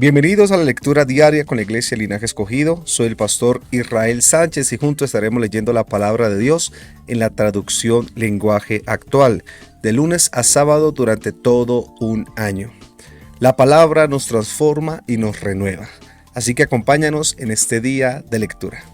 Bienvenidos a la lectura diaria con la Iglesia Linaje Escogido. Soy el pastor Israel Sánchez y juntos estaremos leyendo la palabra de Dios en la traducción lenguaje actual, de lunes a sábado durante todo un año. La palabra nos transforma y nos renueva. Así que acompáñanos en este día de lectura.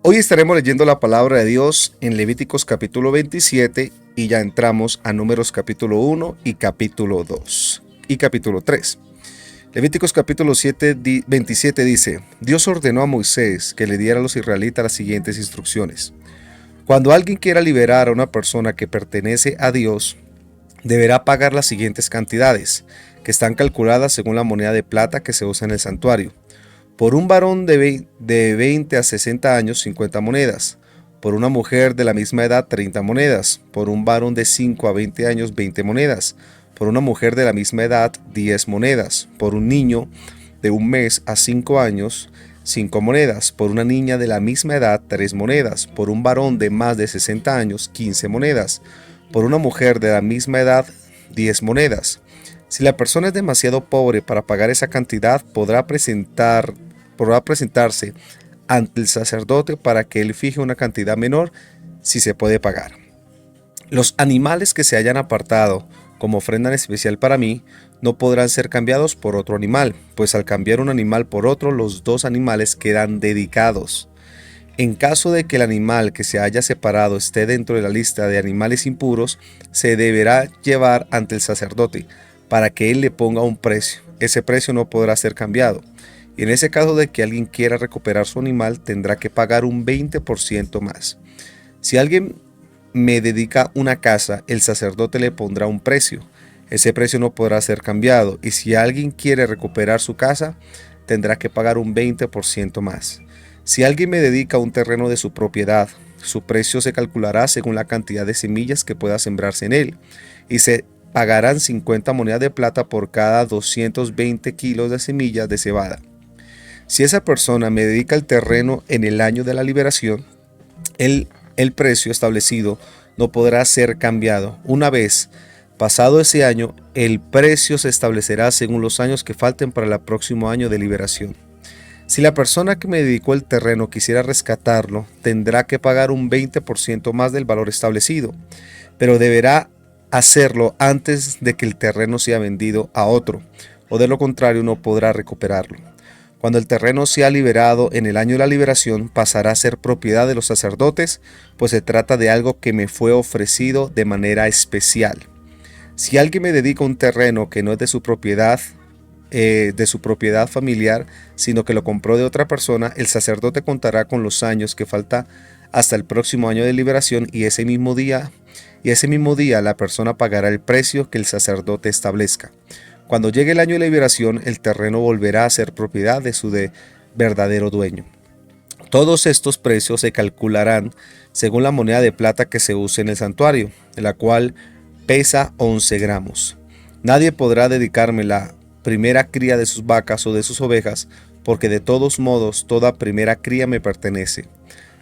Hoy estaremos leyendo la palabra de Dios en Levíticos capítulo 27 y ya entramos a Números capítulo 1 y capítulo 2 y capítulo 3. Levíticos capítulo 27 dice: Dios ordenó a Moisés que le diera a los israelitas las siguientes instrucciones. Cuando alguien quiera liberar a una persona que pertenece a Dios, deberá pagar las siguientes cantidades, que están calculadas según la moneda de plata que se usa en el santuario. Por un varón de 20 a 60 años, 50 monedas. Por una mujer de la misma edad, 30 monedas. Por un varón de 5 a 20 años, 20 monedas. Por una mujer de la misma edad, 10 monedas. Por un niño de 1 mes a 5 años, 5 monedas. Por una niña de la misma edad, 3 monedas. Por un varón de más de 60 años, 15 monedas. Por una mujer de la misma edad, 10 monedas. Si la persona es demasiado pobre para pagar esa cantidad, podrá presentarse ante el sacerdote para que él fije una cantidad menor si se puede pagar. Los animales que se hayan apartado como ofrenda especial para mí no podrán ser cambiados por otro animal, pues al cambiar un animal por otro, los dos animales quedan dedicados. En caso de que el animal que se haya separado esté dentro de la lista de animales impuros, se deberá llevar ante el sacerdote para que él le ponga un precio. Ese precio no podrá ser cambiado. Y en ese caso de que alguien quiera recuperar su animal, tendrá que pagar un 20% más. Si alguien me dedica una casa, el sacerdote le pondrá un precio. Ese precio no podrá ser cambiado. Y si alguien quiere recuperar su casa, tendrá que pagar un 20% más. Si alguien me dedica un terreno de su propiedad, su precio se calculará según la cantidad de semillas que pueda sembrarse en él. Y se pagarán 50 monedas de plata por cada 220 kilos de semillas de cebada. Si esa persona me dedica el terreno en el año de la liberación, el precio establecido no podrá ser cambiado. Una vez pasado ese año, el precio se establecerá según los años que falten para el próximo año de liberación. Si la persona que me dedicó el terreno quisiera rescatarlo, tendrá que pagar un 20% más del valor establecido, pero deberá hacerlo antes de que el terreno sea vendido a otro, o de lo contrario no podrá recuperarlo. Cuando el terreno sea liberado en el año de la liberación, pasará a ser propiedad de los sacerdotes, pues se trata de algo que me fue ofrecido de manera especial. Si alguien me dedica un terreno que no es de su propiedad familiar, sino que lo compró de otra persona, el sacerdote contará con los años que falta hasta el próximo año de liberación y ese mismo día la persona pagará el precio que el sacerdote establezca. Cuando llegue el año de liberación, el terreno volverá a ser propiedad de su verdadero dueño. Todos estos precios se calcularán según la moneda de plata que se use en el santuario, la cual pesa 11 gramos. Nadie podrá dedicarme la primera cría de sus vacas o de sus ovejas, porque de todos modos toda primera cría me pertenece.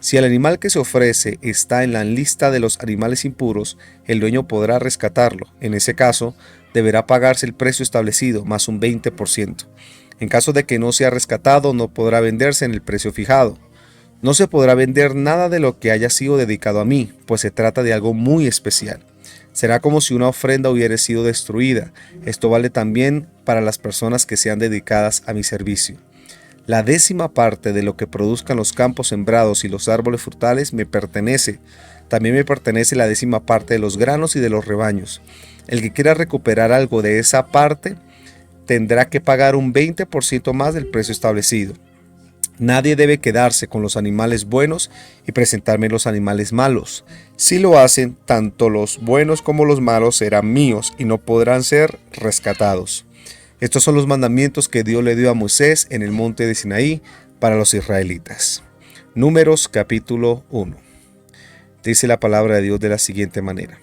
Si el animal que se ofrece está en la lista de los animales impuros, el dueño podrá rescatarlo. En ese caso, deberá pagarse el precio establecido más un 20%. En caso de que no sea rescatado, no podrá venderse en el precio fijado. No se podrá vender nada de lo que haya sido dedicado a mí, pues se trata de algo muy especial. Será como si una ofrenda hubiera sido destruida. Esto vale también para las personas que sean dedicadas a mi servicio. La 10ª parte de lo que produzcan los campos sembrados y los árboles frutales me pertenece. También me pertenece la 10ª parte de los granos y de los rebaños. El que quiera recuperar algo de esa parte tendrá que pagar un 20% más del precio establecido. Nadie debe quedarse con los animales buenos y presentarme los animales malos. Si lo hacen, tanto los buenos como los malos serán míos y no podrán ser rescatados. Estos son los mandamientos que Dios le dio a Moisés en el monte de Sinaí para los israelitas. Números capítulo 1. Dice la palabra de Dios de la siguiente manera.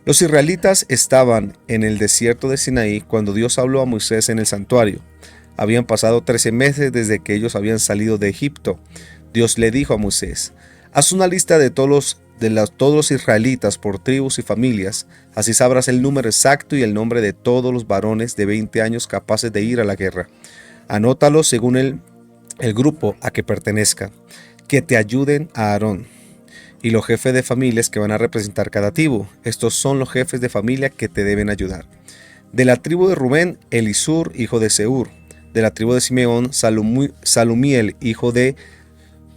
Los israelitas estaban en el desierto de Sinaí cuando Dios habló a Moisés en el santuario. Habían pasado 13 meses desde que ellos habían salido de Egipto. Dios le dijo a Moisés: haz una lista de todos los israelitas por tribus y familias, así sabrás el número exacto y el nombre de todos los varones de 20 años capaces de ir a la guerra. Anótalos según el grupo a que pertenezca, que te ayuden a Aarón y los jefes de familias que van a representar cada tribu. Estos son los jefes de familia que te deben ayudar. De la tribu de Rubén, Elisur, hijo de Seur. De la tribu de Simeón, Salumiel, hijo de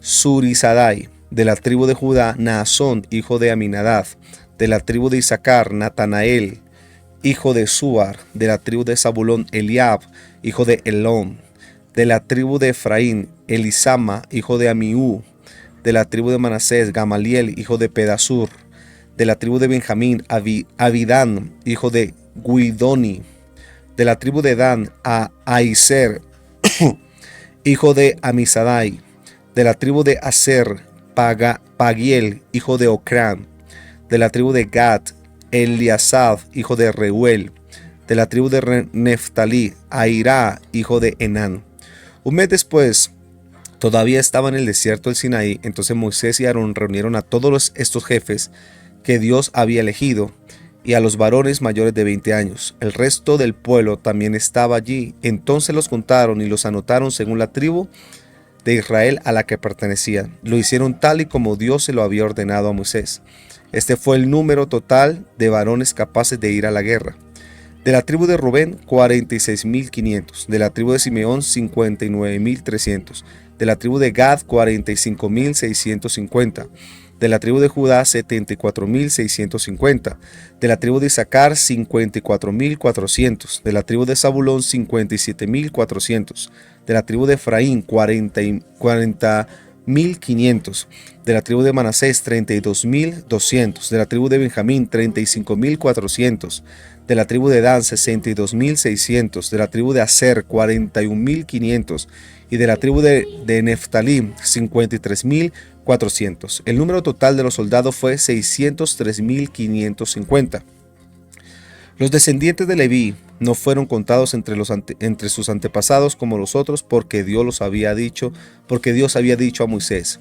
Zurisadai. De la tribu de Judá, Naasón, hijo de Aminadab. De la tribu de Isaacar, Natanael, hijo de Suar. De la tribu de Zabulón, Eliab, hijo de Elón. De la tribu de Efraín, Elisama, hijo de Amiú. De la tribu de Manasés, Gamaliel, hijo de Pedasur. De la tribu de Benjamín, Abidán, hijo de Guidoni. De la tribu de Dan, a Aiser, hijo de Amisadai. De la tribu de Aser, Pagiel, hijo de Ocrán. De la tribu de Gad, Eliasaf, hijo de Reuel. De la tribu de Neftalí, Airá, hijo de Enán. Un mes después, todavía estaba en el desierto del Sinaí. Entonces Moisés y Aarón reunieron a todos estos jefes que Dios había elegido y a los varones mayores de 20 años. El resto del pueblo también estaba allí. Entonces los contaron y los anotaron según la tribu de Israel a la que pertenecían. Lo hicieron tal y como Dios se lo había ordenado a Moisés. Este fue el número total de varones capaces de ir a la guerra. De la tribu de Rubén, 46.500. De la tribu de Simeón, 59.300. De la tribu de Gad, 45.650. De la tribu de Judá, 74.650. De la tribu de Isaacar, 54.400. De la tribu de Zabulón, 57.400. De la tribu de Efraín, 40.500. De la tribu de Manasés, 32.200. De la tribu de Benjamín, 35.400. De la tribu de Dan, 62.600. De la tribu de Aser, 41.500. Y de la tribu de Neftalí, 53.400. El número total de los soldados fue 603.550. Los descendientes de Leví no fueron contados entre sus antepasados como los otros, porque Dios había dicho a Moisés: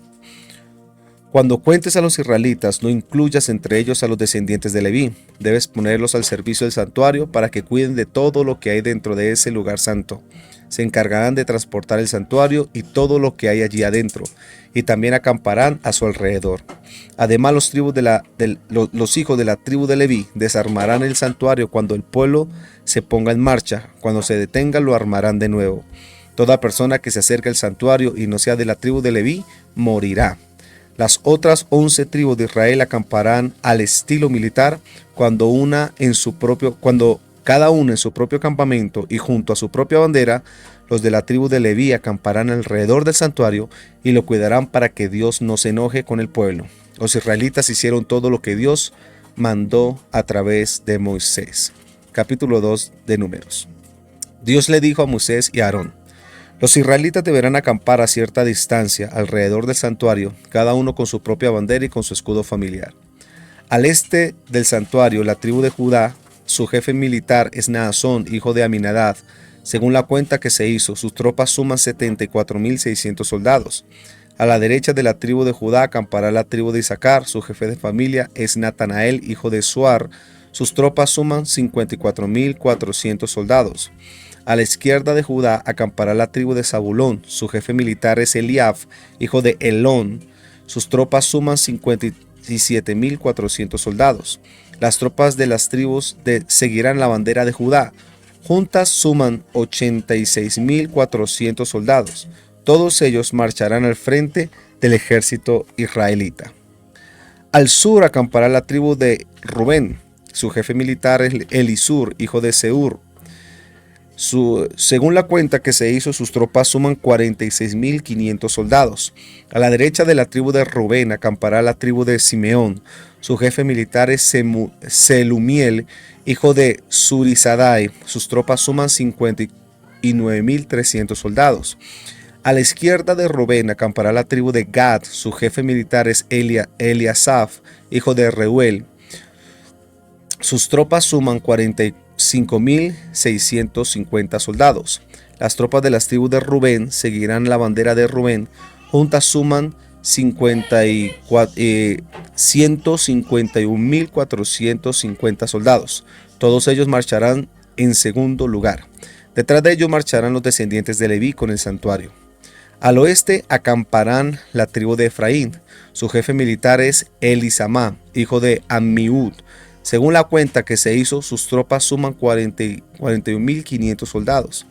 cuando cuentes a los israelitas, no incluyas entre ellos a los descendientes de Leví. Debes ponerlos al servicio del santuario para que cuiden de todo lo que hay dentro de ese lugar santo. Se encargarán de transportar el santuario y todo lo que hay allí adentro, y también acamparán a su alrededor. Además, los hijos de la tribu de Leví desarmarán el santuario cuando el pueblo se ponga en marcha. Cuando se detenga, lo armarán de nuevo. Toda persona que se acerque al santuario y no sea de la tribu de Leví morirá. Las otras 11 tribus de Israel acamparán al estilo militar, cada una en su propio campamento y junto a su propia bandera. Los de la tribu de Leví acamparán alrededor del santuario y lo cuidarán para que Dios no se enoje con el pueblo. Los israelitas hicieron todo lo que Dios mandó a través de Moisés. Capítulo 2 de Números. Dios le dijo a Moisés y a Aarón: los israelitas deberán acampar a cierta distancia alrededor del santuario, cada uno con su propia bandera y con su escudo familiar. Al este del santuario, la tribu de Judá, su jefe militar es Naasón, hijo de Aminadab. Según la cuenta que se hizo, sus tropas suman 74.600 soldados. A la derecha de la tribu de Judá acampará la tribu de Isaacar. Su jefe de familia es Natanael, hijo de Suar. Sus tropas suman 54.400 soldados. A la izquierda de Judá acampará la tribu de Zabulón. Su jefe militar es Eliab, hijo de Elón. Sus tropas suman 57.400 soldados. Las tropas de las tribus seguirán la bandera de Judá. Juntas suman 86.400 soldados. Todos ellos marcharán al frente del ejército israelita. Al sur acampará la tribu de Rubén. Su jefe militar es Elisur, hijo de Seur. Según la cuenta que se hizo, sus tropas suman 46.500 soldados. A la derecha de la tribu de Rubén acampará la tribu de Simeón. Su jefe militar es Selumiel, hijo de Zurisadai. Sus tropas suman 59.300 soldados. A la izquierda de Rubén acampará la tribu de Gad. Su jefe militar es Eliasaf, hijo de Reuel. Sus tropas suman 45.650 soldados. Las tropas de las tribus de Rubén seguirán la bandera de Rubén. Juntas suman 151.450 soldados. Todos ellos marcharán en segundo lugar. Detrás de ellos marcharán los descendientes de Leví con el santuario. Al oeste acamparán la tribu de Efraín. Su jefe militar es Elisamá, hijo de Ammiud. Según la cuenta que se hizo, sus tropas suman 41.500 soldados.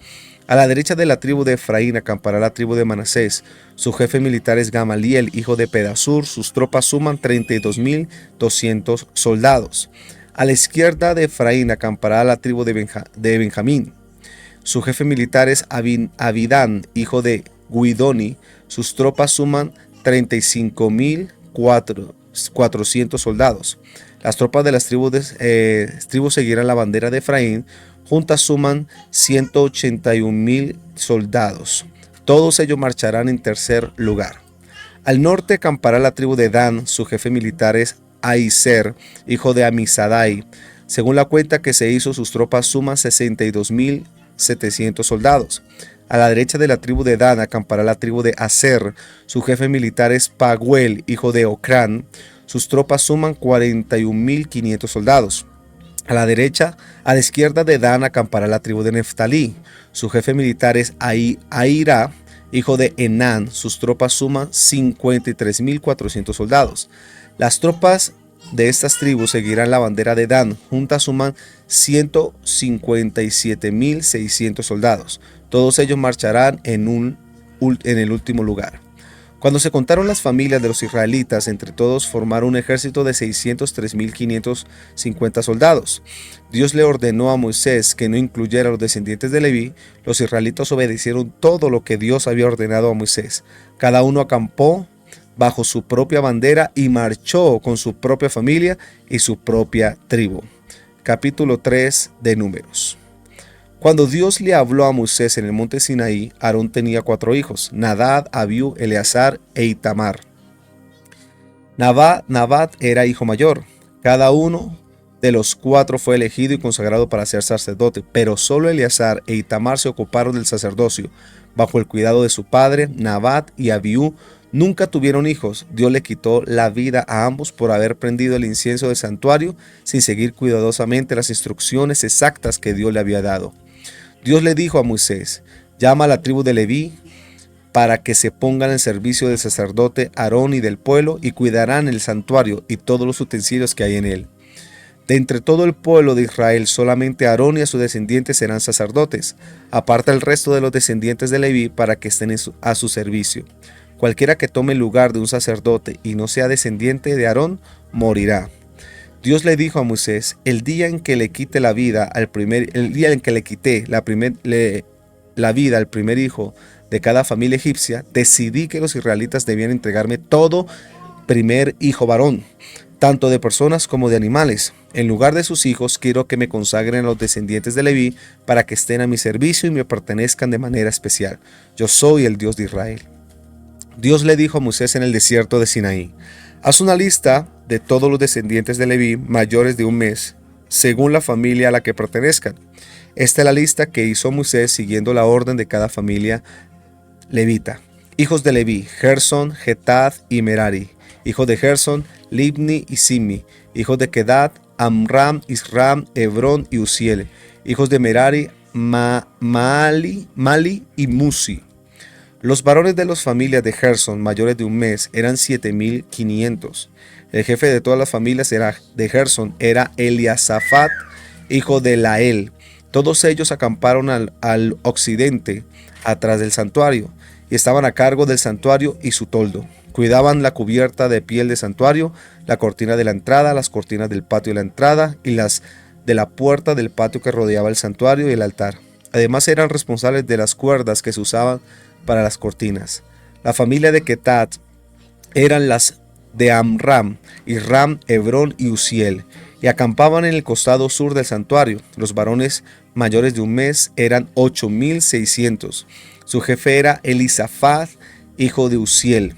A la derecha de la tribu de Efraín acampará la tribu de Manasés. Su jefe militar es Gamaliel, hijo de Pedasur. Sus tropas suman 32.200 soldados. A la izquierda de Efraín acampará la tribu de Benjamín. Su jefe militar es Abidán, hijo de Guidoni. Sus tropas suman 35.400 soldados. Las tropas de las tribus seguirán la bandera de Efraín. Juntas suman 181.000 soldados. Todos ellos marcharán en tercer lugar. Al norte acampará la tribu de Dan. Su jefe militar es Aiser, hijo de Amisadai. Según la cuenta que se hizo, sus tropas suman 62.700 soldados. A la derecha de la tribu de Dan acampará la tribu de Aser. Su jefe militar es Paguel, hijo de Ocrán. Sus tropas suman 41.500 soldados. A la izquierda de Dan acampará la tribu de Neftalí. Su jefe militar es Aira, hijo de Enán. Sus tropas suman 53.400 soldados. Las tropas de estas tribus seguirán la bandera de Dan. Juntas suman 157.600 soldados. Todos ellos marcharán en el último lugar. Cuando se contaron las familias de los israelitas, entre todos formaron un ejército de 603.550 soldados. Dios le ordenó a Moisés que no incluyera a los descendientes de Leví. Los israelitas obedecieron todo lo que Dios había ordenado a Moisés. Cada uno acampó bajo su propia bandera y marchó con su propia familia y su propia tribu. Capítulo 3 de Números. Cuando Dios le habló a Moisés en el monte Sinaí, Aarón tenía 4 hijos: Nadab, Abiú, Eleazar e Itamar. Nadab era hijo mayor. Cada uno de los 4 fue elegido y consagrado para ser sacerdote, pero solo Eleazar e Itamar se ocuparon del sacerdocio. Bajo el cuidado de su padre, Nadab y Abiú nunca tuvieron hijos. Dios le quitó la vida a ambos por haber prendido el incienso del santuario sin seguir cuidadosamente las instrucciones exactas que Dios le había dado. Dios le dijo a Moisés: llama a la tribu de Leví para que se pongan en servicio del sacerdote Aarón y del pueblo, y cuidarán el santuario y todos los utensilios que hay en él. De entre todo el pueblo de Israel, solamente Aarón y a sus descendientes serán sacerdotes. Aparta el resto de los descendientes de Leví para que estén a su servicio. Cualquiera que tome el lugar de un sacerdote y no sea descendiente de Aarón, morirá. Dios le dijo a Moisés: el día en que le quité la vida al primer hijo de cada familia egipcia, decidí que los israelitas debían entregarme todo primer hijo varón, tanto de personas como de animales. En lugar de sus hijos, quiero que me consagren a los descendientes de Leví para que estén a mi servicio y me pertenezcan de manera especial. Yo soy el Dios de Israel. Dios le dijo a Moisés en el desierto de Sinaí: haz una lista de todos los descendientes de Leví mayores de 1 mes, según la familia a la que pertenezcan. Esta es la lista que hizo Moisés siguiendo la orden de cada familia levita. Hijos de Leví: Gersón, Getad y Merari. Hijos de Gersón: Libni y Simi. Hijos de Quedad: Amram, Isram, Hebrón y Uziel. Hijos de Merari: Mali y Musi. Los varones de las familias de Gersón mayores de 1 mes eran 7.500. El jefe de todas las familias de Gersón era Eliasafat, hijo de Lael. Todos ellos acamparon al occidente, atrás del santuario, y estaban a cargo del santuario y su toldo. Cuidaban la cubierta de piel del santuario, la cortina de la entrada, las cortinas del patio de la entrada y las de la puerta del patio que rodeaba el santuario y el altar. Además eran responsables de las cuerdas que se usaban para las cortinas. La familia de Ketat eran las de Amram, Irram, Hebrón y Uziel, y acampaban en el costado sur del santuario. Los varones mayores de un mes eran 8,600. Su jefe era Elisafat, hijo de Uziel.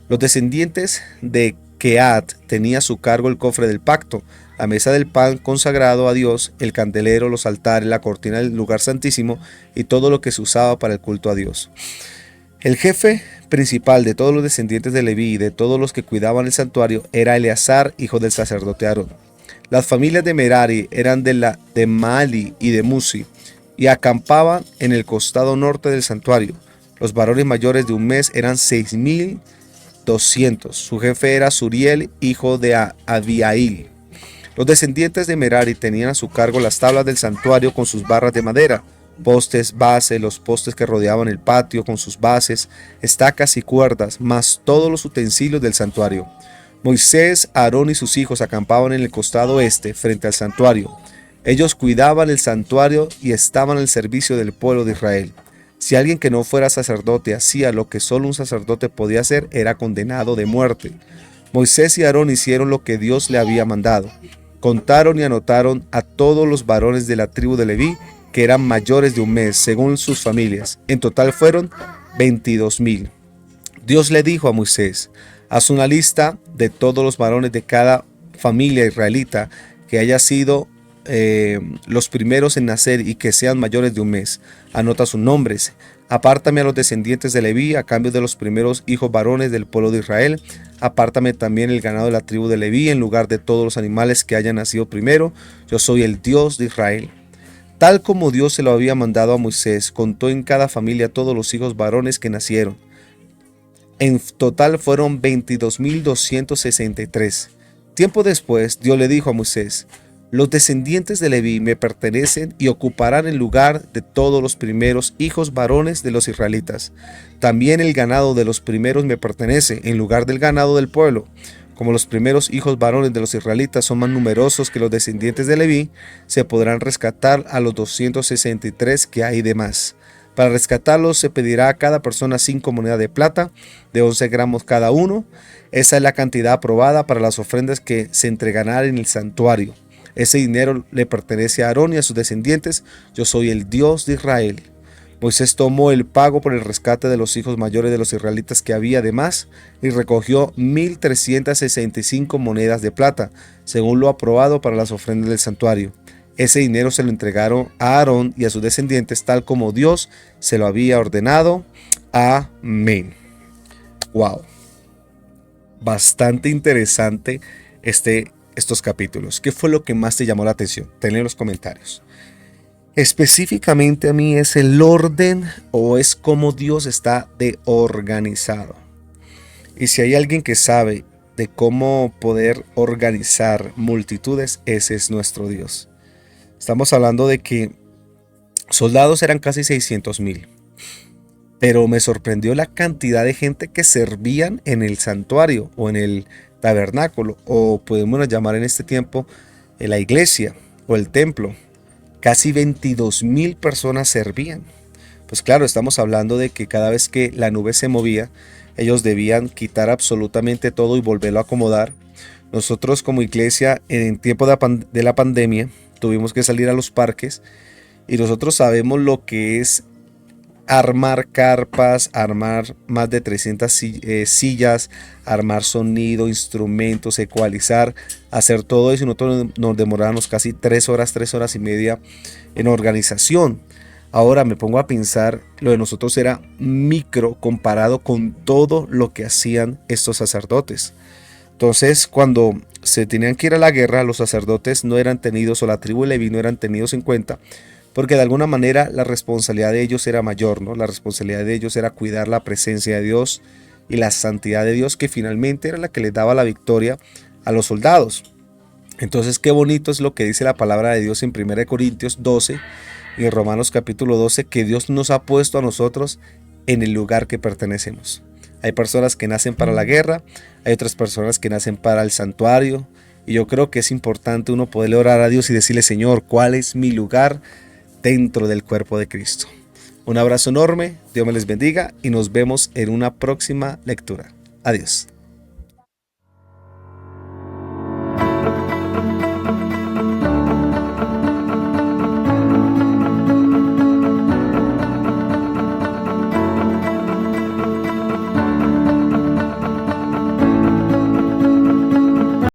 Los descendientes de Keat tenían a su cargo el cofre del pacto, la mesa del pan consagrado a Dios, el candelero, los altares, la cortina del lugar santísimo y todo lo que se usaba para el culto a Dios. El jefe principal de todos los descendientes de Leví y de todos los que cuidaban el santuario era Eleazar, hijo del sacerdote Aarón. Las familias de Merari eran de Maali y de Musi, y acampaban en el costado norte del santuario. Los varones mayores de un mes eran 6,200. Su jefe era Suriel, hijo de Abiail. Los descendientes de Merari tenían a su cargo las tablas del santuario con sus barras de madera, postes, base, los postes que rodeaban el patio con sus bases, estacas y cuerdas, más todos los utensilios del santuario. Moisés, Aarón y sus hijos acampaban en el costado este, frente al santuario. Ellos cuidaban el santuario y estaban al servicio del pueblo de Israel. Si alguien que no fuera sacerdote hacía lo que solo un sacerdote podía hacer, era condenado de muerte. Moisés y Aarón hicieron lo que Dios le había mandado. Contaron y anotaron a todos los varones de la tribu de Leví, que eran mayores de un mes, según sus familias. En total fueron 22,000. Dios le dijo a Moisés: haz una lista de todos los varones de cada familia israelita que haya sido los primeros en nacer y que sean mayores de un mes. Anota sus nombres. Apártame a los descendientes de Leví a cambio de los primeros hijos varones del pueblo de Israel. Apártame también el ganado de la tribu de Leví en lugar de todos los animales que hayan nacido primero. Yo soy el Dios de Israel. Tal como Dios se lo había mandado a Moisés, contó en cada familia todos los hijos varones que nacieron. En total fueron 22,263. Tiempo después, Dios le dijo a Moisés: los descendientes de Leví me pertenecen y ocuparán el lugar de todos los primeros hijos varones de los israelitas. También el ganado de los primeros me pertenece en lugar del ganado del pueblo. Como los primeros hijos varones de los israelitas son más numerosos que los descendientes de Leví, se podrán rescatar a los 263 que hay de más. Para rescatarlos se pedirá a cada persona 5 monedas de plata, de 11 gramos cada uno. Esa es la cantidad aprobada para las ofrendas que se entregarán en el santuario. Ese dinero le pertenece a Aarón y a sus descendientes. Yo soy el Dios de Israel. Moisés tomó el pago por el rescate de los hijos mayores de los israelitas que había además y recogió 1,365 monedas de plata, según lo aprobado para las ofrendas del santuario. Ese dinero se lo entregaron a Aarón y a sus descendientes tal como Dios se lo había ordenado. Amén. Wow. Bastante interesante estos capítulos. ¿Qué fue lo que más te llamó la atención? Tenlo en los comentarios. Específicamente a mí es el orden o es cómo Dios está de organizado. Y si hay alguien que sabe de cómo poder organizar multitudes, ese es nuestro Dios. Estamos hablando de que soldados eran casi 600,000. Pero me sorprendió la cantidad de gente que servían en el santuario o en el tabernáculo, o podemos llamar en este tiempo la iglesia o el templo. Casi 22,000 personas servían. Pues claro, estamos hablando de que cada vez que la nube se movía, ellos debían quitar absolutamente todo y volverlo a acomodar. Nosotros como iglesia en tiempo de la pandemia tuvimos que salir a los parques y nosotros sabemos lo que es armar carpas, armar más de 300 sillas, armar sonido, instrumentos, ecualizar, hacer todo eso. Y nosotros nos demorábamos casi 3 horas y media en organización. Ahora me pongo a pensar, lo de nosotros era micro comparado con todo lo que hacían estos sacerdotes. Entonces, cuando se tenían que ir a la guerra, los sacerdotes no eran tenidos, o la tribu de Leví no eran tenidos en cuenta, porque de alguna manera la responsabilidad de ellos era mayor, ¿no? La responsabilidad de ellos era cuidar la presencia de Dios y la santidad de Dios, que finalmente era la que les daba la victoria a los soldados. Entonces, qué bonito es lo que dice la palabra de Dios en 1 Corintios 12 y en Romanos capítulo 12, que Dios nos ha puesto a nosotros en el lugar que pertenecemos. Hay personas que nacen para la guerra, hay otras personas que nacen para el santuario, y yo creo que es importante uno poder orar a Dios y decirle: Señor, ¿cuál es mi lugar dentro del cuerpo de Cristo. Un abrazo enorme, Dios me les bendiga y nos vemos en una próxima lectura. Adiós.